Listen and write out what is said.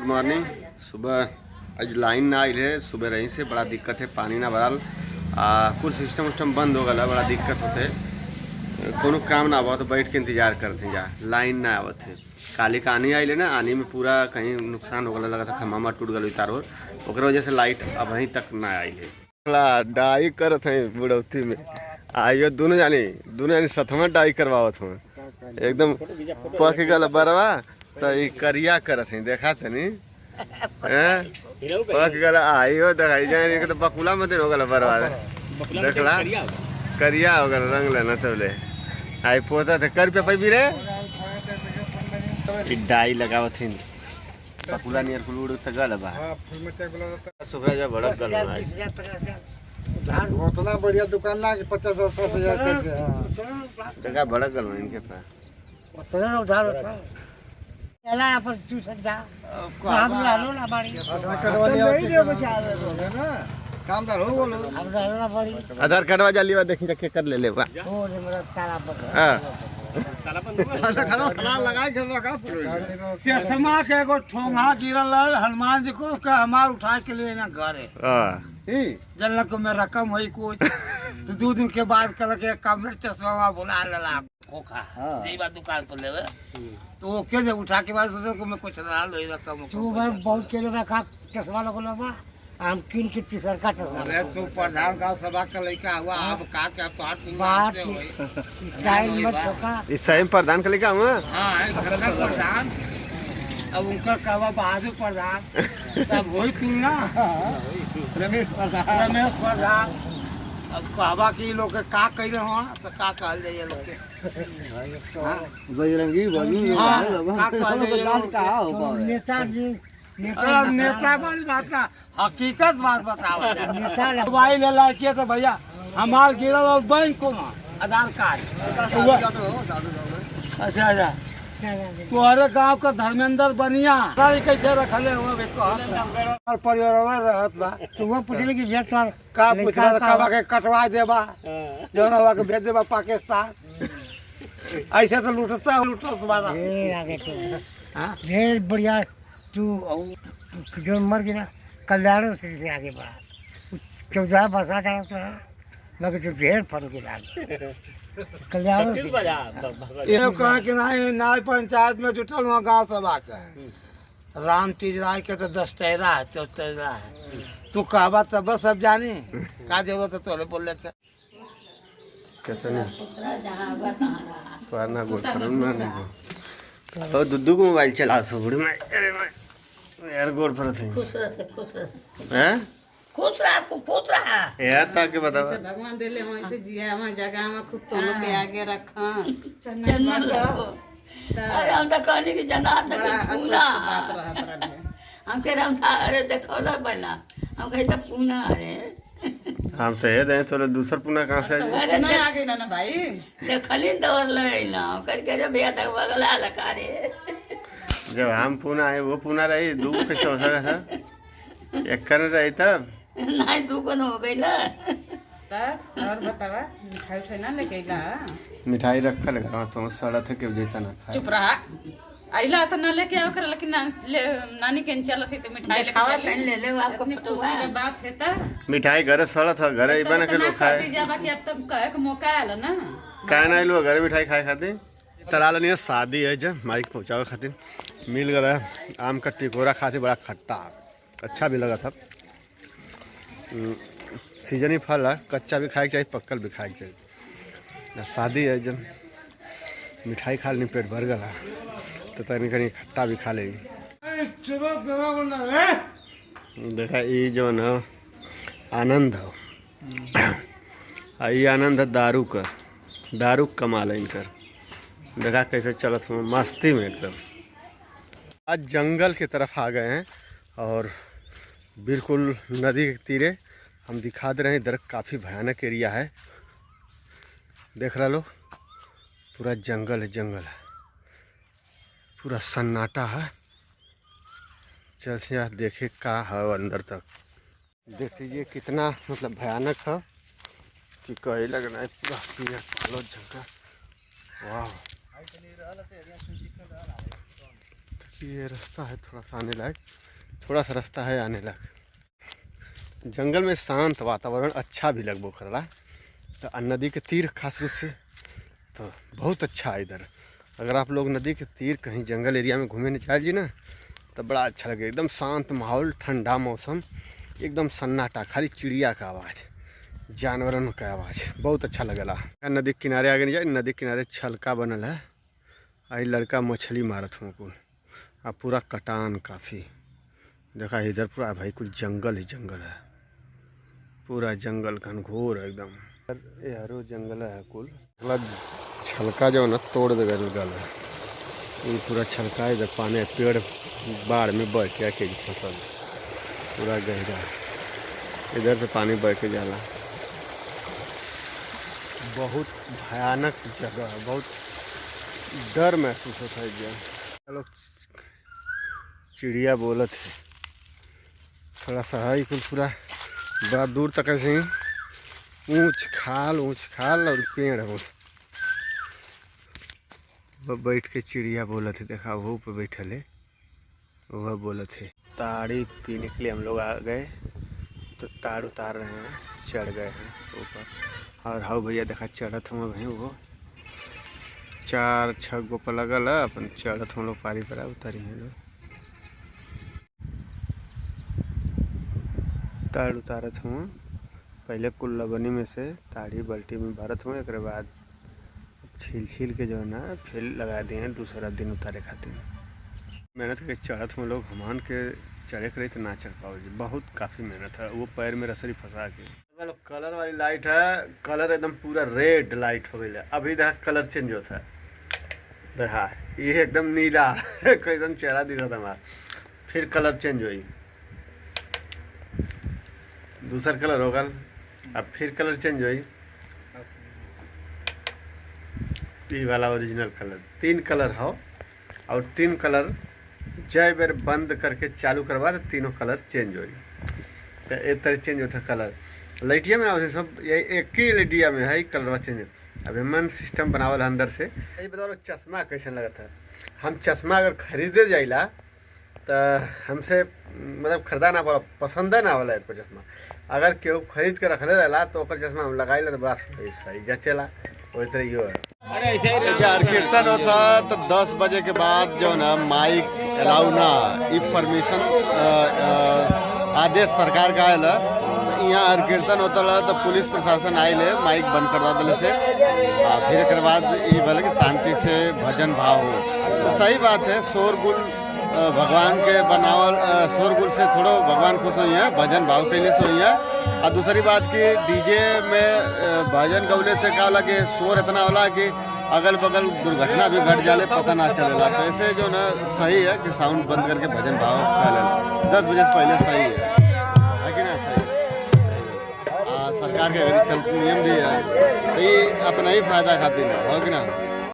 Morning. सुबह आज line ना आई है, सुबह रही से बड़ा दिक्कत है, पानी ना भरल कुछ सिस्टम उस्टम बंद हो गया, बड़ा दिक्कत होते कोनो काम ना आवा तो बैठ के इंतजार करते जा, लाइन ना आवत है। काली का आनी आई ना, आनी में पूरा कहीं नुकसान हो गया, लगा था खम्मा टूट गया तार और वजह से लाइट अभी तक ना आई है। डाई करत है बुढ़ौती में आइयो दोनों जानी सथमा डाई करवावत हूँ एकदम पक गल बरवा तो करिया करत है देखा तनी पक गल आइयो दिखाई जाए तो बकुला मत हो गल बरवा देखला करिया हो गल रंग लेना तबले आई पोता थे कर पे भी रे डाई लगावत है बकुला नियर कुल उड़ गल बा सुबह जा बड़ा गल उतना बढ़िया दुकान ना कि 50-60 जगह बड़ा गल इनके पास उतना उधार होता है चला पर तू सदा काम डालो ना बाड़ी नहीं दे बचा रहे ना कामदार हो बोलो अब डालो ना बाड़ी आधार कार्ड वाला लिवा देखी जाके कर ले लेवा ओ रे मेरा ताला पर हां ताला पर लगाई के रखा से समा के एगो ठोंगा गिरल हनुमान जी को का हमार उठा के लिए ना घर है हां जल्ला को में रकम हुई कुछ तो 2 दिन के बाद कल के कमर चश्मा बुला लला खोखा यही बात दुकान पर लेवे तो ओके जे उठा के बाद सोचो को मैं कुछ ना लो रकम तू भाई बहुत के रखा चश्मा लगलो बा हम किन के तीसर का चश्मा अरे तू प्रधान का सभा का लड़का हुआ अब का क्या तो हाथ बात टाइम मत ठोका इस सही प्रधान का लिखा हुआ हां घर का प्रधान अब उनका कहवा बहादुर प्रधान तब वही तू ना रमेश प्रधान अब कहवा की लोग का कह रहे हो तो का कहल जाइए लोग के बजरंगी बली का कहल जाइए कहा हो नेता जी नेता वाली बात ना हकीकत बात बताओ नेता मोबाइल ले लाइए तो भैया हमार गिरल और बैंक को ना आधार कार्ड अच्छा तुम्हारे गांव का धर्मेंद्र बनिया सारी कैसे रखले हुआ परिवार रहत बा तो वो पूछले कि भेट कर का पूछला का के कटवा देबा जौन हवा के भेज देबा पाकिस्तान ऐसे तो लूटता बारा ए आगे तो हां ढेर बढ़िया तू जो मर गया कल्याण से आगे बढ़ा 14 बरसा चला मगर तो ढेर फन के लाग कल्याण ये कहे कि नहीं पंचायत में जुटल वहाँ गांव सभा के राम तीज राय के तो 10 तेरा है 14 है तू कहबा तब बस सब जानी का जरूरत है तोले बोले से कितने पाना गोठरन में नहीं तो दुद्दू को मोबाइल चला सो बुढ़ी में अरे मैं यार गोड़ पर थे खुश रह हैं खुश रहा यार ताके बताओ भगवान देले वैसे जिया हम जगह में खूब तोलो के आगे रखा चंदन लो अरे हम तो कहनी कि जना तक पूना हम कह हम अरे देखो ना बना हम कहे तो पूना अरे हम तो ये दे तो दूसर पुना कहां से अरे नहीं आ गई ना भाई देखली दौड़ ले ना करके जब भैया तक बगला लगा रे जब हम पुना आए वो पुना रही दू कैसे हो सका था एक कर रही तब नहीं दू को हो गई ना तब और बतावा मिठाई उठाई ना लेके आइला मिठाई रखल घर तो सड़ा थे के जेता ना खाए चुप रहा आइला तो ना लेके आओ कर लेकिन नानी के चल थी तो मिठाई लेके खावा चली। तन ले ले आपको इतनी खुशी की बात है ता मिठाई घर सड़ा था घर ही बना के लोग खाए जाबा कि अब तो कहे के मौका आला ना काहे ना लोग घर मिठाई खाए खातिर तराल नहीं शादी है जब माइक पहुंचावे खातिर मिल गया आम का टिकोरा खातिर बड़ा खट्टा अच्छा भी लगा था सीजन ही फल है कच्चा भी खाए चाहिए पक्कल भी खाए चाहिए शादी है जब मिठाई खा लेनी पेट भर गला तो तनी कहीं खट्टा भी खा लेगी देखा ये जो ना आनंद है ये आनंद है दारू कमाल है इनकर देखा कैसे चलत हूँ मस्ती में एकदम। आज जंगल की तरफ आ गए हैं और बिल्कुल नदी के तीरे हम दिखा दे रहे हैं। इधर काफ़ी भयानक एरिया है, देख रहा लो पूरा जंगल है पूरा सन्नाटा है। चल से यहाँ देखे का है अंदर तक देख लीजिए कितना मतलब भयानक है कि कहीं लगना है पूरा पीला पालो जंगल। वाह कि ये रास्ता है थोड़ा सा आने लायक, थोड़ा सा रास्ता है आने लायक। जंगल में शांत वातावरण अच्छा भी लगभग करला, तो नदी के तीर खास रूप से तो बहुत अच्छा है इधर। अगर आप लोग नदी के तीर कहीं जंगल एरिया में घूमने जाइए ना तो बड़ा अच्छा लगे। एकदम शांत माहौल, ठंडा मौसम, एकदम सन्नाटा, खाली चिड़िया का आवाज़, जानवरों का आवाज़, बहुत अच्छा लगेला। नदी के किनारे आगे नहीं जाए, नदी के किनारे छलका बनल है, आई लड़का मछली मारत हूँ कुल, अब पूरा कटान काफ़ी देखा इधर पूरा भाई कुछ जंगल ही जंगल है, पूरा जंगल घनघोर है एकदम। ये हरो जंगल है कुल, छलका जो है ना तोड़ दे गल है, ये पूरा छलका है। इधर पानी पेड़ बाढ़ में बह के आके फसल पूरा गहरा, इधर से पानी बह के जाला। बहुत भयानक जगह है, बहुत डर महसूस होता है। चलो चिड़िया बोलत है, थोड़ा सा है कुल पूरा बड़ा दूर तक ऐसे ही ऊंच खाल और पेड़ है। बैठ के चिड़िया बोलत है, देखा वो पे बैठल है, वह बोलत है। ताड़ी पीने के लिए हम लोग आ गए, तो ताड़ उतार रहे हैं, चढ़ गए हैं ऊपर। और हाँ भैया देखा चढ़त हम भाई, वो 4-6 गो पर लगल है, अपन चढ़त हम लोग पारी पर उतारी हैं लोग। ताड़ उतारत हूँ, पहले कुल लबनी में से ताड़ी बाल्टी में भरत हूँ, एक बाद छील के जो है ना फिर लगा दिए हैं दूसरा दिन उतारे खातिर। मेहनत करके चढ़त हूँ लोग, हमान के चढ़े करे तो ना चढ़ पाओ जी, बहुत काफ़ी मेहनत है। वो पैर में रसरी फंसा के कलर वाली लाइट है, कलर एकदम पूरा रेड लाइट हो गई है। अभी देखा कलर चेंज होता है, देखा ये एकदम नीला कैसन चेहरा दिखा था हमारा, फिर कलर चेंज हुई, दूसरा कलर होगा, अब फिर कलर चेंज हुई, ये वाला ओरिजिनल कलर। 3 कलर हो, और 3 कलर जय बेर बंद करके चालू करवा तो तीनों कलर चेंज हो, तो एक तरह चेंज होता कलर। लाइटिया में आवश्यक सब ये एक ही लाइटिया में है कलर चेंज। अब मन सिस्टम बनावल अंदर से। ये बताओ चश्मा कैसे लगा था। हम चश्मा अगर खरीदे जाइला तो हमसे मतलब खरीदा ना पड़ा, पसंद है ना वाला एक चश्मा, अगर केहू खरीद के रखले रहला तो चश्मा हम लगाई तो बड़ा सही जचेला। वही तरह यो है। यार कीर्तन होता तो 10 बजे के बाद जो ना माइक अलाउ ना, ई परमिशन आदेश सरकार का आयल। यहाँ हर कीर्तन होता तो पुलिस प्रशासन आयल माइक बंद करवा दिले से, फिर एक बाद ये बोले कि शांति से भजन भाव हो, तो सही बात है। शोरगुल भगवान के बनावल, शोरगुल से थोड़ा भगवान खुश हुई है, भजन भाव के लिए से हुई है। और दूसरी बात कि डीजे में भजन गौले से का लगे शोर इतना होला कि अगल बगल दुर्घटना भी घट जाले पता ना चलेला। तो ऐसे जो ना सही है कि साउंड बंद करके भजन भाव कर ले 10 बजे से पहले, सही है कि ना, सही है। सरकार के अगर चलती नियम भी है तो ये अपना ही फायदा खातिर है, हो कि ना।